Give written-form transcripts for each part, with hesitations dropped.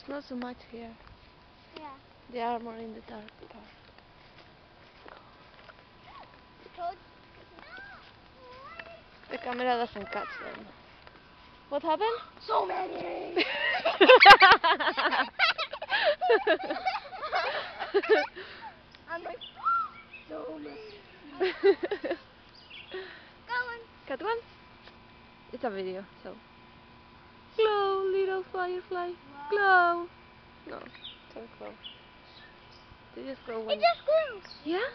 not so much here. Yeah. They are more in the dark part. The camera doesn't catch them. What happened? So many! I'm like, so many. Go on. Cut one? It's a video, so. Glow, little firefly. Glow. No, don't glow. They just glow It when... just grew. Yeah?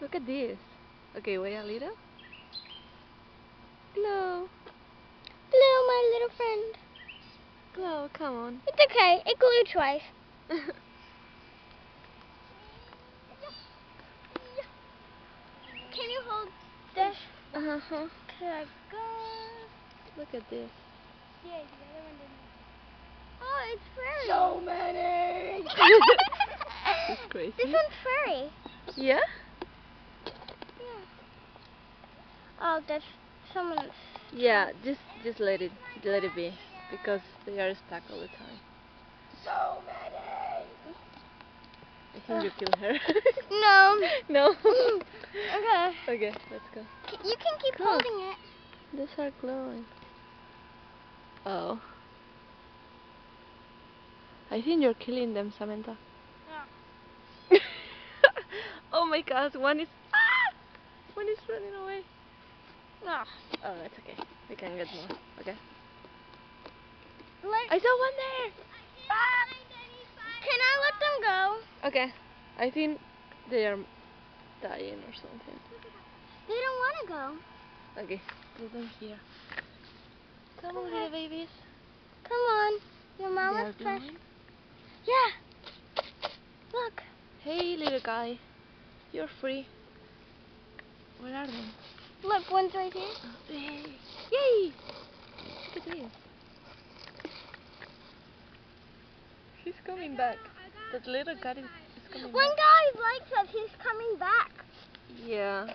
Look at this. Okay, wait a little. Glow. Hello, my little friend. Glow, come on. It's okay. It grew twice. Can you hold this? Uh-huh. Can I go? Look at this. Yeah, the other one didn't. Oh, it's furry. So many. It's crazy. This one's furry. Yeah? Yeah. Oh, that's someone's. Yeah, just let it be, because they are stuck all the time. So many. I think you killed her. No. No. Okay. Okay, let's go. You can keep Go. holding it. Those are glowing. Oh. I think you're killing them, Samantha. Yeah. Oh my gosh, one is running away. No. Oh, that's okay. We can get more. Okay. Let I saw one there. Can I let them go? Okay. I think they are dying or something. They don't want to go. Okay, put them here. Come on, little babies. Come on. Your They mom are is fresh. glowing. Yeah. Look. Hey, little guy. You're free. Where are they? Look, one's right here. Hey. Yay! Look at this. He's coming back. That little cat is coming One back. guy likes us. He's coming back. Yeah.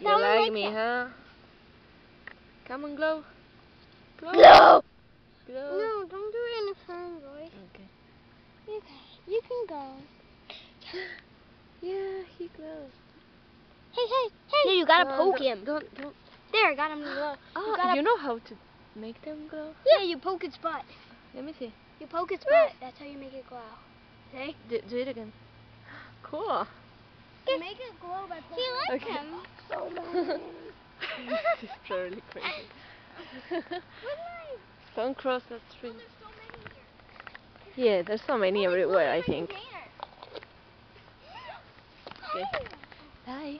You Someone like likes me, it. huh? Come on, Glow. Glow. No. Glow. No, don't do it in a firm voice. Okay. Okay, you can go. Yeah, he glows. Hey, hey, hey! No, you gotta No, poke don't- him. Don't. There, I got him to glow. Oh, gotta- you know how to make them glow? Yeah, you poke its butt. Let me see. You poke its butt. That's how you make it glow. See? Do it again. Cool. You make it glow by poking. He likes Okay. him. So many. This is probably crazy. Don't cross that street. There's so many Yeah, here. there's so many everywhere, I think. Container. Okay. Bye.